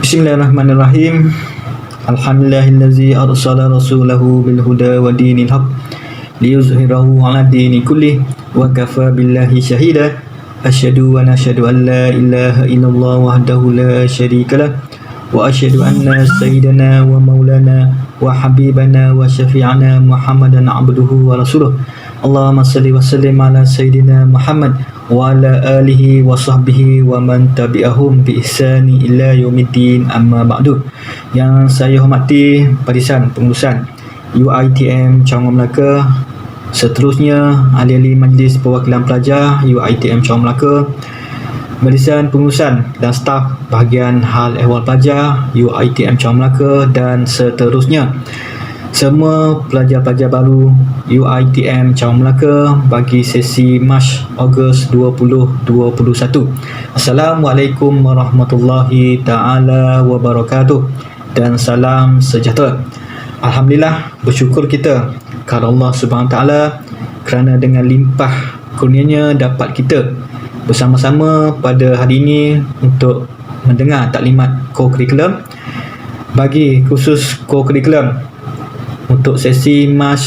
Bismillahirrahmanirrahim. Alhamdulillahillazi arsala rasulahu bil huda wa dinil haq liyuzhirahu 'ala dini kullih wa kafa billahi shahida. Asyhadu wa nashhadu an la ilaha illallah wahdahu la syarikalah wa asyhadu anna sayyidana wa maulana wa habibana wa syafi'ana Muhammadan abduhu wa rasuluh. Allahumma salli wa sallim ala sayyidina Muhammad wa ala alihi wa sahbihi wa man tabi'ahum bi ihsani ila yaumiddin, amma ba'du. Yang saya hormati Barisan Pengurusan UiTM Cabang Melaka, seterusnya ahli-ahli Majlis Perwakilan Pelajar UiTM Cabang Melaka, Barisan Pengurusan dan staf bahagian hal ehwal pelajar UiTM Cabang Melaka, dan seterusnya semua pelajar-pelajar baru UiTM Cabang Melaka bagi sesi Mac Ogos 2021. Assalamualaikum warahmatullahi ta'ala wabarakatuh dan salam sejahtera. Alhamdulillah, bersyukur kita kepada Allah Subhanahu Taala kerana dengan limpah kurnianya dapat kita bersama-sama pada hari ini untuk mendengar taklimat co-curriculum bagi khusus co-curriculum untuk sesi Mac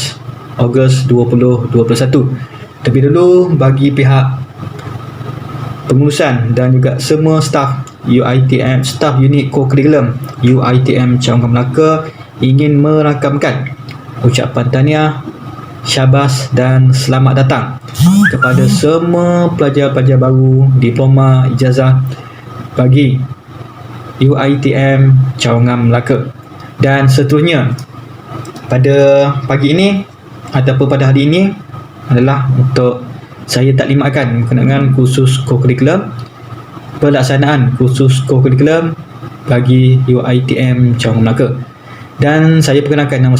Ogos 2021. Terlebih dulu bagi pihak pengurusan dan juga semua staf UiTM, staf unit co-curriculum UiTM Cabang Melaka ingin merakamkan ucapan tahniah, syabas dan selamat datang kepada semua pelajar-pelajar baru diploma ijazah bagi UiTM Cabang Melaka. Dan seterusnya pada pagi ini ataupun pada hari ini adalah untuk saya taklimatkan berkenaan khusus co-curriculum, pelaksanaan khusus co-curriculum bagi UiTM Cabang Melaka. Dan saya perkenalkan nama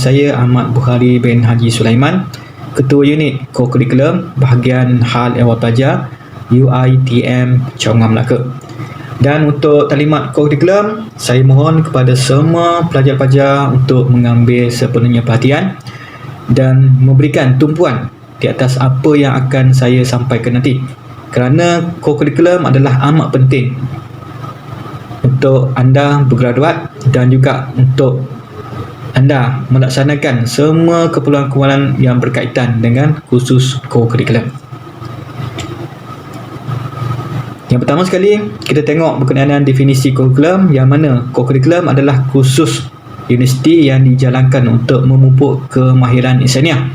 saya Ahmad Bukhari bin Haji Sulaiman, Ketua Unit Co-curriculum bahagian hal ehwal pelajar UiTM Cabang Melaka. Dan untuk taklimat co-curriculum, saya mohon kepada semua pelajar-pelajar untuk mengambil sepenuhnya perhatian dan memberikan tumpuan di atas apa yang akan saya sampaikan nanti, kerana co-curriculum adalah amat penting untuk anda bergraduat dan juga untuk anda melaksanakan semua keperluan-keperluan yang berkaitan dengan khusus co-curriculum. Yang pertama sekali, kita tengok berkenaan definisi co-curriculum, yang mana co-curriculum adalah khusus universiti yang dijalankan untuk memupuk kemahiran insaniah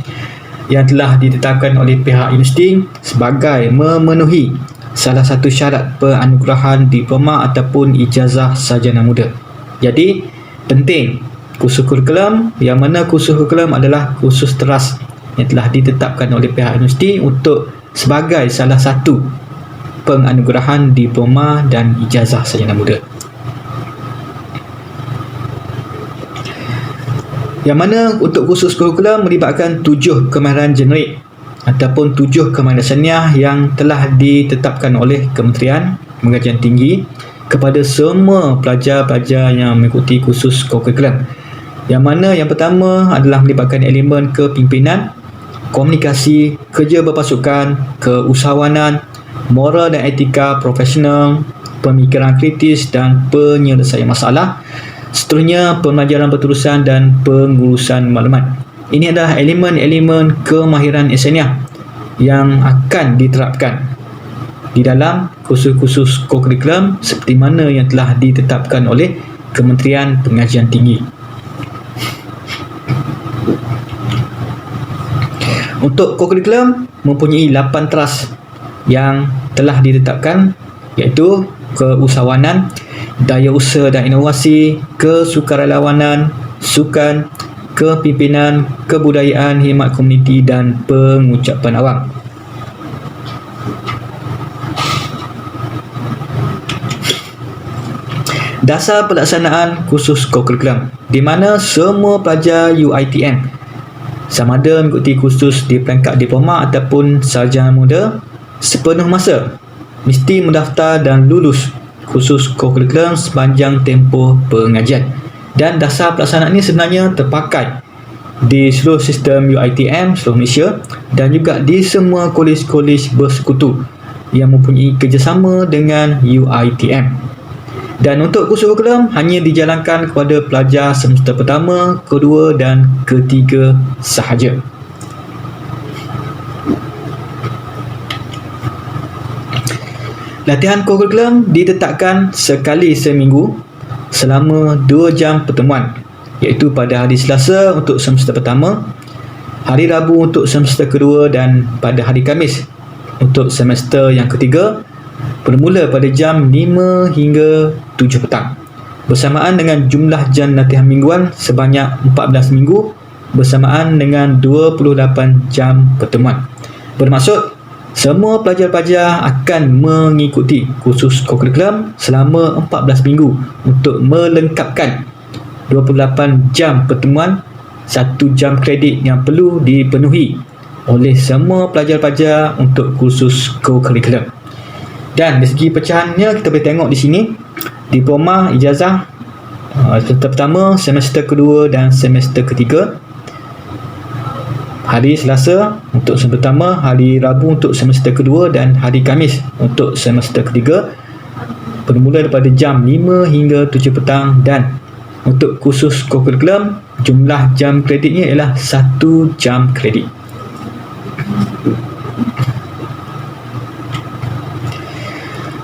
yang telah ditetapkan oleh pihak universiti sebagai memenuhi salah satu syarat penganugerahan diploma ataupun ijazah sarjana muda. Jadi, penting khusus kurikulum, yang mana khusus kurikulum adalah khusus teras yang telah ditetapkan oleh pihak universiti untuk sebagai salah satu penganugerahan diploma dan ijazah sarjana muda. Yang mana untuk khusus kurikulum melibatkan 7 kemahiran generik ataupun 7 kemahiran senior yang telah ditetapkan oleh Kementerian Pengajian Tinggi kepada semua pelajar-pelajar yang mengikuti khusus kurikulum. Yang mana yang pertama adalah melibatkan elemen kepimpinan, komunikasi, kerja berpasukan, keusahawanan, moral dan etika profesional, pemikiran kritis dan penyelesaian masalah. Seterusnya, pembelajaran berterusan dan pengurusan maklumat. Ini adalah elemen-elemen kemahiran insaniah yang akan diterapkan di dalam khusus-khusus co-curriculum seperti mana yang telah ditetapkan oleh Kementerian Pengajian Tinggi. Untuk co-curriculum mempunyai 8 teras yang telah ditetapkan, iaitu keusahawanan, daya usaha dan inovasi, kesukarelawanan, sukan, kepimpinan, kebudayaan, khidmat komuniti dan pengucapan awam. Dasar pelaksanaan khusus co-curriculum, di mana semua pelajar UiTM sama ada mengikuti khusus di peringkat diploma ataupun sarjana muda sepenuh masa mesti mendaftar dan lulus khusus co-curriculum sepanjang tempoh pengajian. Dan dasar pelaksanaan ini sebenarnya terpakai di seluruh sistem UiTM seluruh Malaysia dan juga di semua kolej-kolej bersekutu yang mempunyai kerjasama dengan UiTM. Dan untuk kursus kurikulum hanya dijalankan kepada pelajar semester pertama, kedua dan ketiga sahaja. Latihan kurikulum ditetapkan sekali seminggu selama 2 jam pertemuan, iaitu pada hari Selasa untuk semester pertama, hari Rabu untuk semester kedua dan pada hari Khamis untuk semester yang ketiga, bermula pada jam 5 hingga 7 petang, bersamaan dengan jumlah jam latihan mingguan sebanyak 14 minggu bersamaan dengan 28 jam pertemuan. Bermaksud semua pelajar-pelajar akan mengikuti kursus kurikulum selama 14 minggu untuk melengkapkan 28 jam pertemuan, 1 jam kredit yang perlu dipenuhi oleh semua pelajar-pelajar untuk kursus kurikulum. Dan dari segi pecahannya kita boleh tengok di sini, diploma, ijazah semester pertama, semester kedua dan semester ketiga. Hari Selasa untuk semester pertama, hari Rabu untuk semester kedua dan hari Khamis untuk semester ketiga, bermula daripada jam 5 hingga 7 petang. Dan untuk kursus kurikulum, jumlah jam kreditnya ialah 1 jam kredit.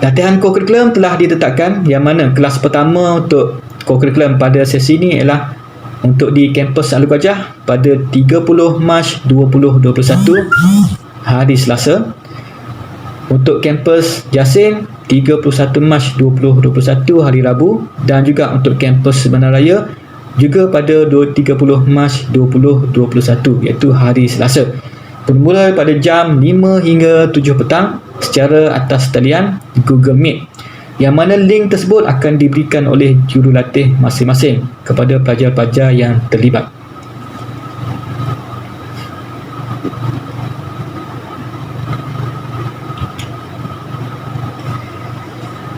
Latihan kurikulum telah ditetapkan, yang mana kelas pertama untuk kurikulum pada sesi ini ialah untuk di kampus Al-Gajah pada 30 Mac 2021 hari Selasa. Untuk kampus Jasin 31 Mac 2021 hari Rabu, dan juga untuk kampus Bandaraya juga pada 30 Mac 2021 iaitu hari Selasa, bermula pada jam 5 hingga 7 petang secara atas talian Google Meet, yang mana link tersebut akan diberikan oleh jurulatih masing-masing kepada pelajar-pelajar yang terlibat.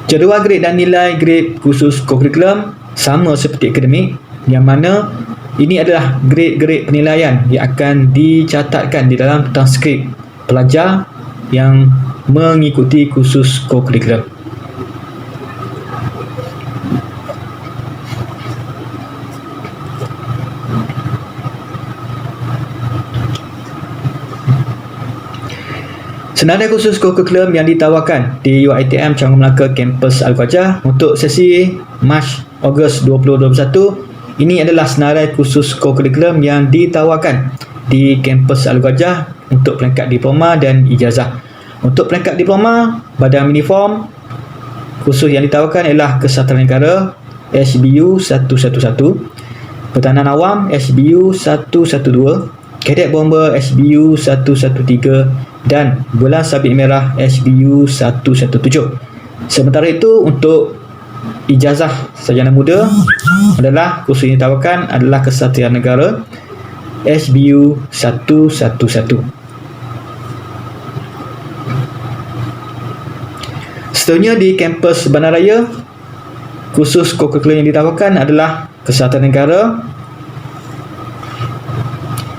Jadual grade dan nilai grade kursus kurikulum sama seperti akademik, yang mana ini adalah grade-grade penilaian yang akan dicatatkan di dalam transkrip pelajar yang mengikuti kursus kurikulum. Senarai kursus kurikulum yang ditawarkan di UiTM Canggu Melaka kampus Al-Gajah untuk sesi Mac Ogos 2021, ini adalah senarai kursus kurikulum yang ditawarkan di kampus Al-Gajah untuk peringkat diploma dan ijazah. Untuk peringkat diploma, badan uniform kursus yang ditawarkan ialah Kesihatan Negara SBU 111, Pertahanan Awam SBU 112, Kadet Bomber SBU 113 dan Bulan Sabit Merah SBU 117. Sementara itu untuk ijazah sarjana muda adalah kursus yang ditawarkan adalah Kesatria Negara SBU 111. Seterusnya di kampus Bandaraya, kursus kurikulum yang ditawarkan adalah Kesihatan Negara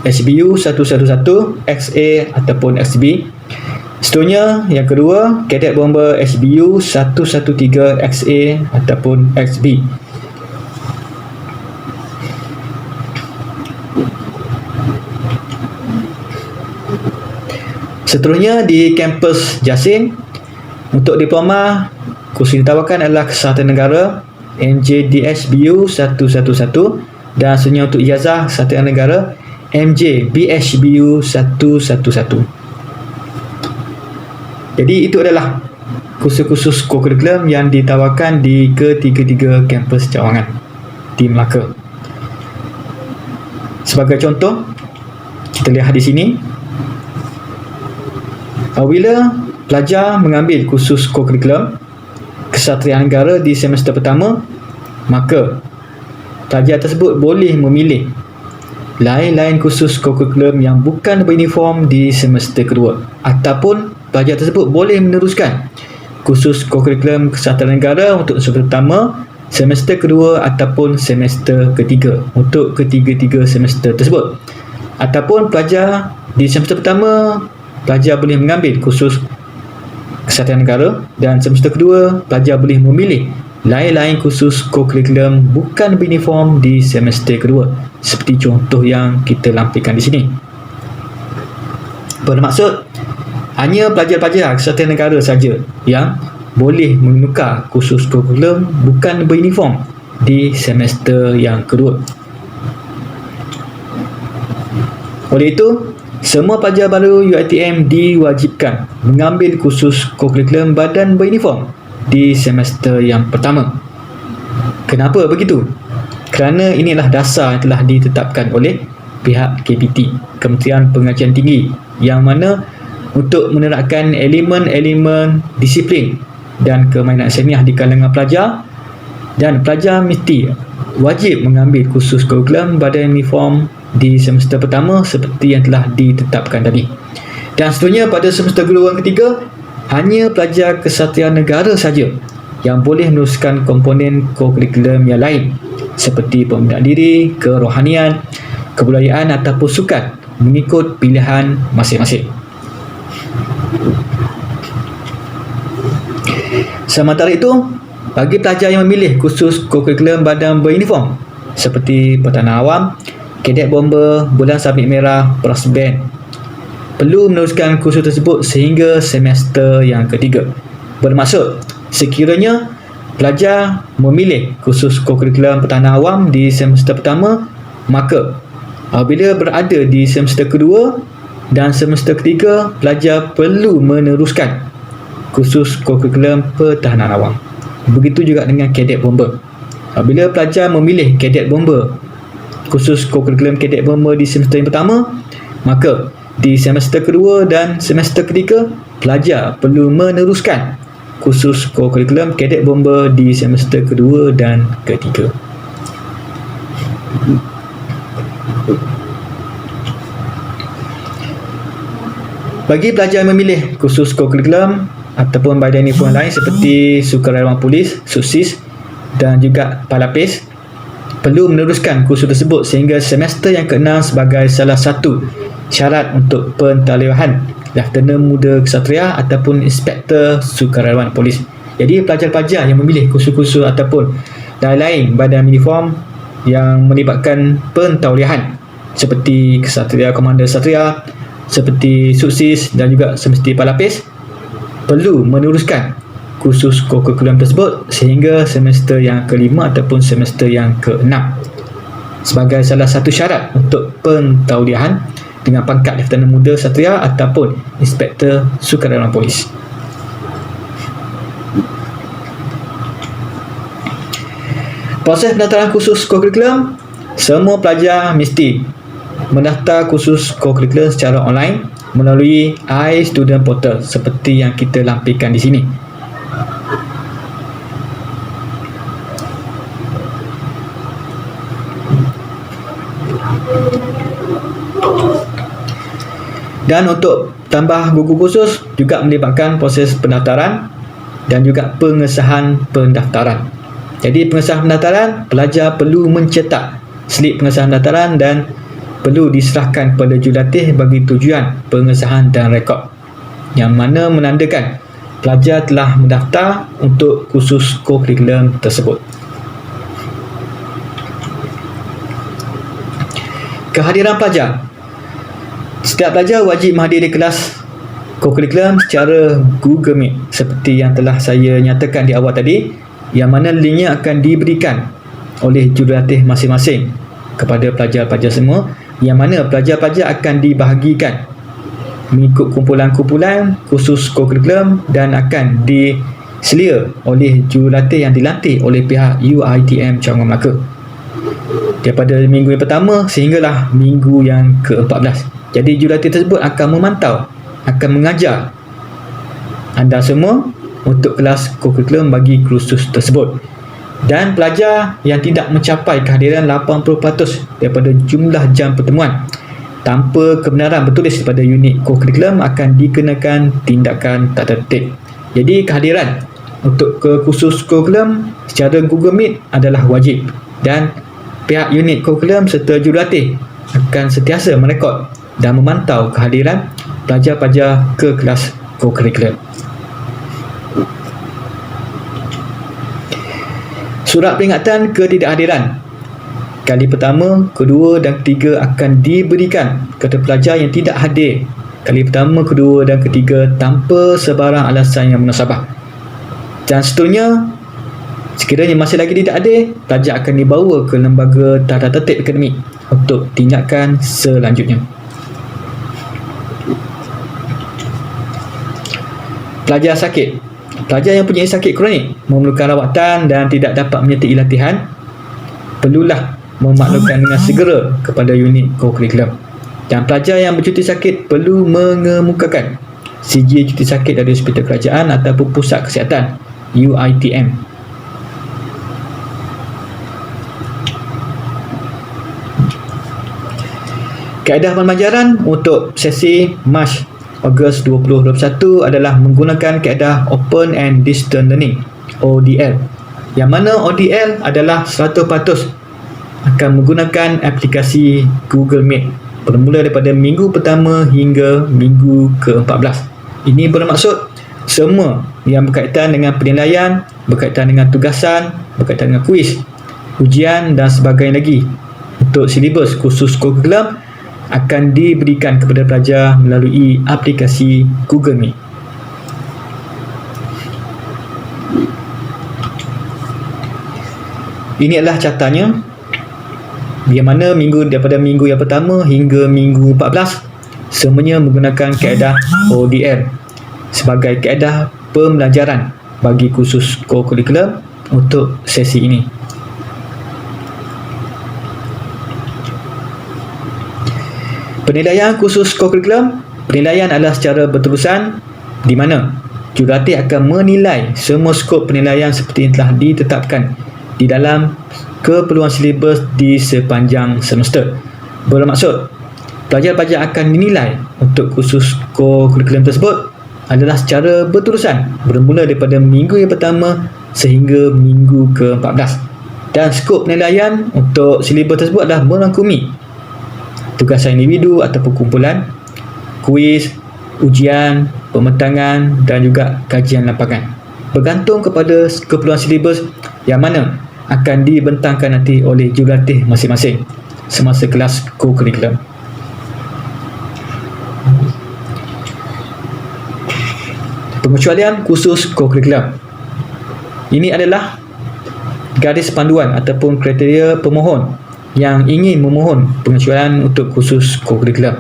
SBU 111 XA ataupun XB. Seterusnya yang kedua, Kadet Bomber SBU 113 XA ataupun XB. Seterusnya di kampus Jasin, untuk diploma kursus yang ditawarkan adalah Kesihatan Negara MJDSBU 111, dan seterusnya untuk ijazah Kesihatan Negara MJ BHBU 111. Jadi itu adalah kursus-kursus kurikulum yang ditawarkan di ketiga-tiga kampus cawangan di Melaka. Sebagai contoh, kita lihat di sini, apabila pelajar mengambil kursus kurikulum Kesatria Negara di semester pertama, maka pelajar tersebut boleh memilih lain-lain kursus kurikulum yang bukan beruniform di semester kedua, ataupun pelajar tersebut boleh meneruskan kursus kurikulum Kesihatan Negara untuk semester pertama, semester kedua ataupun semester ketiga untuk ketiga-tiga semester tersebut. Ataupun pelajar di semester pertama, pelajar boleh mengambil kursus Kesihatan Negara, dan semester kedua pelajar boleh memilih lain-lain kursus co-curriculum bukan beruniform di semester kedua, seperti contoh yang kita lampirkan di sini. Bermaksud hanya pelajar-pelajar Kesatuan Negara saja yang boleh menukar kursus co-curriculum bukan beruniform di semester yang kedua. Oleh itu, semua pelajar baru UiTM diwajibkan mengambil kursus co-curriculum badan beruniform di semester yang pertama. Kenapa begitu? Kerana inilah dasar yang telah ditetapkan oleh pihak KPT, Kementerian Pengajian Tinggi, yang mana untuk menerapkan elemen-elemen disiplin dan keminatan ilmiah di kalangan pelajar, dan pelajar mesti wajib mengambil kursus kurikulum badan uniform di semester pertama seperti yang telah ditetapkan tadi. Dan seterusnya pada semester kedua dan ketiga, hanya pelajar Kesatuan Negara saja yang boleh meneruskan komponen kurikulum yang lain seperti pembinaan diri, kerohanian, kebudayaan ataupun sukan mengikut pilihan masing-masing. Sementara itu, bagi pelajar yang memilih kursus kurikulum badan beruniform seperti Pertahanan Awam, Kadet Bomber, Bulan Sabit Merah, Prasband, perlu meneruskan kursus tersebut sehingga semester yang ketiga. Bermaksud, sekiranya pelajar memilih kursus kurikulum Pertahanan Awam di semester pertama, maka apabila berada di semester kedua dan semester ketiga, pelajar perlu meneruskan kursus kurikulum Pertahanan Awam. Begitu juga dengan Kadet Bomber. Apabila pelajar memilih Kadet Bomber, kursus kurikulum Kadet Bomber di semester yang pertama, maka di semester kedua dan semester ketiga, pelajar perlu meneruskan kursus kurikulum Kadet Bomber di semester kedua dan ketiga. Bagi pelajar yang memilih kursus kurikulum ataupun badan uniform lain seperti Sukarelawan Polis, SUSIS dan juga Palapis, perlu meneruskan kursus tersebut sehingga semester yang ke-6 sebagai salah satu syarat untuk pentalihan Leftena Muda Ksatria ataupun Inspektor Sukarelawan Polis. Jadi pelajar-pelajar yang memilih kursus-kursus ataupun lain-lain badan uniform yang melibatkan pentauliahan seperti Ksatria, Komander Ksatria, seperti SUSIS dan juga semesti Palapis, perlu meneruskan kursus kurikulum tersebut sehingga semester yang ke-5 ataupun semester yang ke-6 sebagai salah satu syarat untuk pentauliahan dengan pangkat Leftena Muda Ksatria ataupun Inspektor Sukarelawan Polis. Proses pendaftaran kursus kurikulum, semua pelajar mesti mendaftar kursus kurikulum secara online melalui iStudent Portal seperti yang kita lampirkan di sini. Dan untuk tambah gugur khusus juga melibatkan proses pendaftaran dan juga pengesahan pendaftaran. Jadi pengesahan pendaftaran, pelajar perlu mencetak slip pengesahan pendaftaran dan perlu diserahkan kepada jurulatih bagi tujuan pengesahan dan rekod, yang mana menandakan pelajar telah mendaftar untuk kursus kurikulum tersebut. Kehadiran pelajar. Setiap pelajar wajib menghadiri kelas kurikulum secara Google Meet seperti yang telah saya nyatakan di awal tadi, yang mana linknya akan diberikan oleh jurulatih masing-masing kepada pelajar-pelajar semua, yang mana pelajar-pelajar akan dibahagikan mengikut kumpulan-kumpulan khusus kurikulum dan akan diselia oleh jurulatih yang dilantik oleh pihak UiTM Cawangan Melaka daripada minggu yang pertama sehinggalah minggu yang ke-14. Jadi jurulatih tersebut akan memantau, akan mengajar anda semua untuk kelas kurikulum bagi kursus tersebut. Dan pelajar yang tidak mencapai kehadiran 80% daripada jumlah jam pertemuan tanpa kebenaran bertulis daripada unit kurikulum akan dikenakan tindakan tak tertib. Jadi kehadiran untuk ke kursus kurikulum secara Google Meet adalah wajib, dan pihak unit kurikulum serta jurulatih akan sentiasa merekod dan memantau kehadiran pelajar-pelajar ke kelas kurikulum. Surat peringatan ketidakhadiran kali pertama, kedua dan ketiga akan diberikan kepada pelajar yang tidak hadir kali pertama, kedua dan ketiga tanpa sebarang alasan yang munasabah. Dan seterusnya, sekiranya masih lagi tidak hadir, pelajar akan dibawa ke lembaga tata tertib akademik untuk tindakan selanjutnya. Pelajar sakit. Pelajar yang punya sakit kronik, memerlukan rawatan dan tidak dapat menyertai latihan, perlulah memaklumkan dengan segera kepada unit co-curriculum. Dan pelajar yang bercuti sakit perlu mengemukakan sijil cuti sakit dari hospital kerajaan ataupun pusat kesihatan UITM. Kaedah pembelajaran untuk sesi Mac Ogos 2021 adalah menggunakan kaedah Open and Distance Learning ODL, yang mana ODL adalah 100% akan menggunakan aplikasi Google Meet bermula daripada minggu pertama hingga minggu ke-14. Ini bermaksud semua yang berkaitan dengan penilaian, berkaitan dengan tugasan, berkaitan dengan kuis, ujian dan sebagainya lagi untuk silibus khusus kurikulum akan diberikan kepada pelajar melalui aplikasi Google Meet. Ini adalah catatannya, bagaimana daripada minggu yang pertama hingga minggu 14 semuanya menggunakan kaedah ODL sebagai kaedah pembelajaran bagi kursus co-curriculum untuk sesi ini. Penilaian kursus co-curriculum. Penilaian adalah secara berterusan di mana jurulatih akan menilai semua skop penilaian seperti yang telah ditetapkan di dalam keperluan silibus di sepanjang semester. Bermaksud, pelajar-pelajar akan dinilai untuk kursus co-curriculum tersebut adalah secara berterusan bermula daripada minggu yang pertama sehingga minggu ke-14. Dan skop penilaian untuk silibus tersebut adalah merangkumi tugasan individu ataupun kumpulan, kuis, ujian, pemetangan dan juga kajian lapangan. Bergantung kepada keperluan silibus yang mana akan dibentangkan nanti oleh jurulatih masing-masing semasa kelas co-curriculum. Pengecualian khusus co-curriculum. Ini adalah garis panduan ataupun kriteria pemohon yang ingin memohon pengecualian untuk khusus co-curriculum.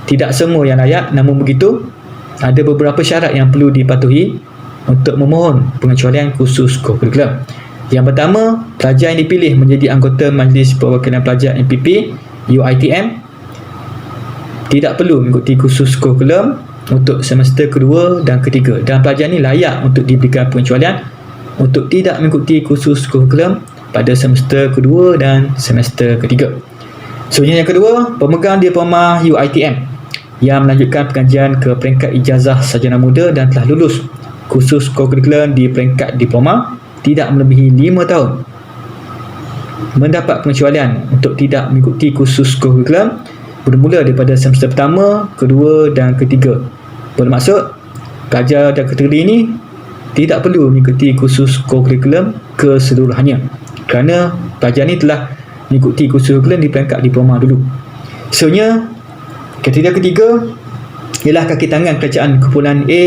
Tidak semua yang layak, namun begitu ada beberapa syarat yang perlu dipatuhi untuk memohon pengecualian khusus co-curriculum. Yang pertama, pelajar yang dipilih menjadi anggota Majlis Perwakilan Pelajar MPP UITM tidak perlu mengikuti kursus kurikulum untuk semester kedua dan ketiga, dan pelajar ini layak untuk diberikan pengecualian untuk tidak mengikuti kursus kurikulum pada semester kedua dan semester ketiga. Selanjutnya yang kedua, pemegang diploma UITM yang melanjutkan pengajian ke peringkat ijazah sarjana muda dan telah lulus kursus kurikulum di peringkat diploma tidak melebihi 5 tahun mendapat pengecualian untuk tidak mengikuti kursus kurikulum bermula daripada semester pertama, kedua dan ketiga. Bermaksud, pelajar dan kategori ini tidak perlu mengikuti kursus kurikulum keseluruhannya kerana pelajar ini telah mengikuti kursus kurikulum di peringkat diploma dulu. Seterusnya, kriteria ketiga ialah kaki tangan kerajaan kumpulan A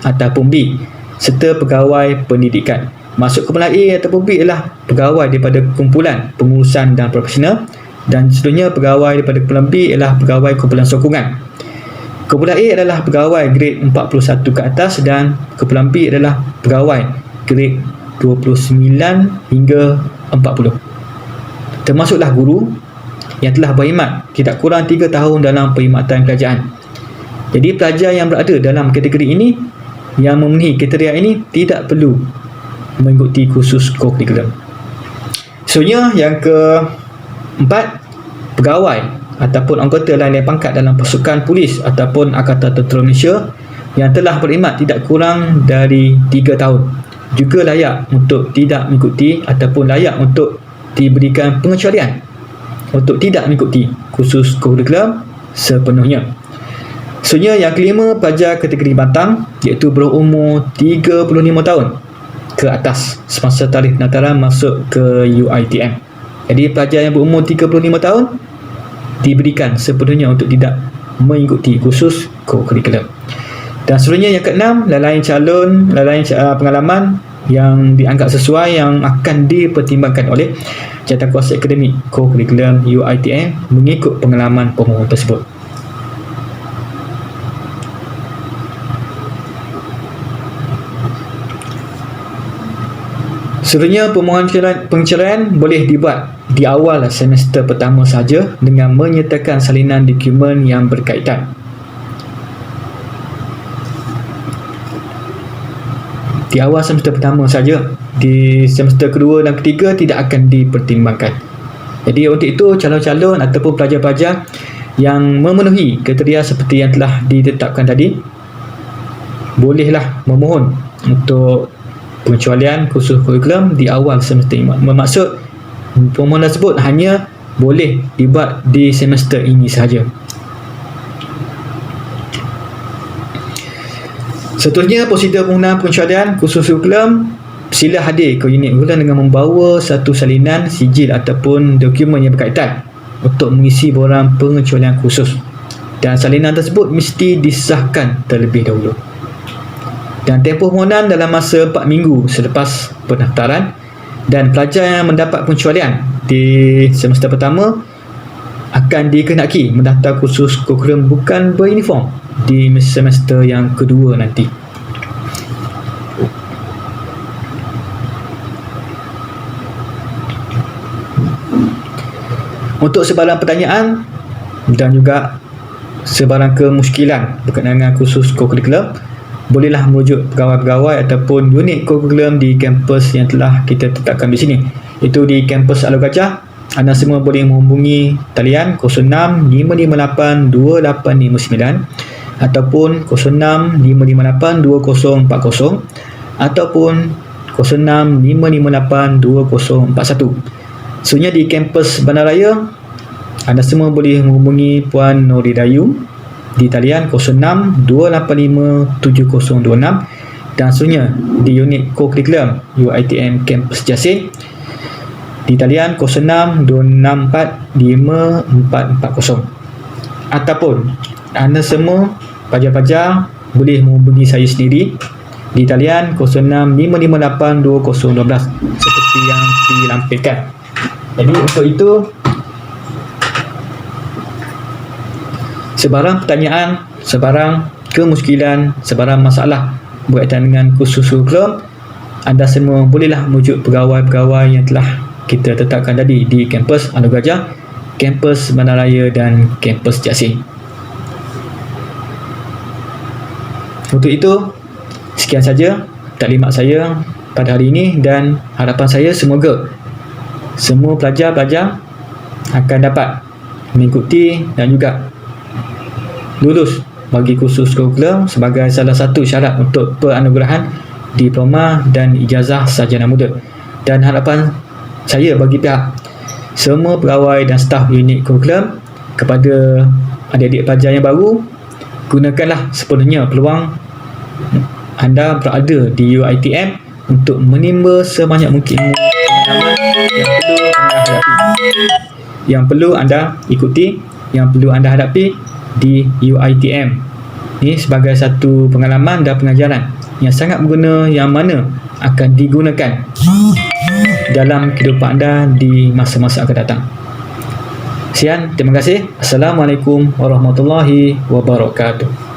ataupun B serta pegawai pendidikan. Maksud kumpulan A ataupun B ialah pegawai daripada kumpulan pengurusan dan profesional, dan seterusnya pegawai daripada kumpulan B ialah pegawai kumpulan sokongan. Kumpulan A adalah pegawai grade 41 ke atas dan kumpulan B adalah pegawai grade 29 hingga 40. Termasuklah guru yang telah berkhidmat tidak kurang 3 tahun dalam perkhidmatan kerajaan. Jadi pelajar yang berada dalam kategori ini yang memenuhi kriteria ini tidak perlu mengikuti kursus kurikulum. Seterusnya yang keempat, pegawai ataupun anggota lain pangkat dalam pasukan polis ataupun Angkatan Tentera Malaysia yang telah berkhidmat tidak kurang dari 3 tahun juga layak untuk tidak mengikuti ataupun layak untuk diberikan pengecualian untuk tidak mengikuti kursus kurikulum sepenuhnya. Seterusnya yang kelima, pelajar kategori bantang iaitu berumur 35 tahun ke atas semasa tarikh pendaftaran masuk ke UiTM. Jadi pelajar yang berumur 35 tahun diberikan sepenuhnya untuk tidak mengikuti kursus co-curriculum. Dan seterusnya yang keenam, lalaian pengalaman yang dianggap sesuai yang akan dipertimbangkan oleh jawatankuasa akademik co-curriculum UiTM mengikut pengalaman pemohon tersebut. Seterusnya, permohonan penceraian boleh dibuat di awal semester pertama saja dengan menyertakan salinan dokumen yang berkaitan. Di awal semester pertama saja, di semester kedua dan ketiga tidak akan dipertimbangkan. Jadi untuk itu, calon-calon ataupun pelajar-pelajar yang memenuhi kriteria seperti yang telah ditetapkan tadi, bolehlah memohon untuk pengecualian kursus kurikulum di awal semester ini. Bermaksud permohonan tersebut hanya boleh dibuat di semester ini sahaja. Seterusnya, prosedur penggunaan pengecualian kursus kurikulum, sila hadir ke unit kurikulum dengan membawa satu salinan, sijil ataupun dokumen yang berkaitan untuk mengisi borang pengecualian kursus, dan salinan tersebut mesti disahkan terlebih dahulu. Dan tempoh permohonan dalam masa 4 minggu selepas pendaftaran, dan pelajar yang mendapat pengecualian di semester pertama akan dikehendaki mendaftar kursus kurikulum bukan beruniform di semester yang kedua nanti. Untuk sebarang pertanyaan dan juga sebarang kemusykilan berkenaan dengan kursus co-curriculum, bolehlah merujuk pegawai-pegawai ataupun unit co-curriculum di kampus yang telah kita tetapkan di sini. Itu di kampus Alor Gajah. Anda semua boleh menghubungi talian 06-558-2859 ataupun 06-558-2040 ataupun 06-558-2041. Sebenarnya di kampus Bandaraya, anda semua boleh menghubungi Puan Nori Dayu di talian 06-285-7026, dan sebenarnya di unit co-curriculum UiTM Kampus Jasir di talian 06-264-5440. Ataupun anda semua pelajar-pelajar boleh menghubungi saya sendiri di talian 06-558-2012 seperti yang dilampirkan. Jadi untuk itu, sebarang pertanyaan, sebarang kemusykilan, sebarang masalah berkaitan dengan kursus kurikulum, anda semua bolehlah merujuk pegawai-pegawai yang telah kita tetapkan tadi di kampus Alor Gajah, kampus Bandaraya dan kampus Jasir. Untuk itu, sekian saja taklimat saya pada hari ini, dan harapan saya semoga semua pelajar-pelajar akan dapat mengikuti dan juga lulus bagi kursus kurikulum sebagai salah satu syarat untuk penganugerahan diploma dan ijazah sarjana muda. Dan harapan saya bagi pihak semua pegawai dan staf unit kurikulum kepada adik-adik pelajar yang baru, gunakanlah sepenuhnya peluang anda berada di UiTM untuk menimba sebanyak mungkin pengalaman yang perlu anda ikuti, yang perlu anda hadapi di UiTM. Ini sebagai satu pengalaman dan pengajaran yang sangat berguna, yang mana akan digunakan dalam kehidupan anda di masa-masa akan datang. Sekian, terima kasih. Assalamualaikum warahmatullahi wabarakatuh.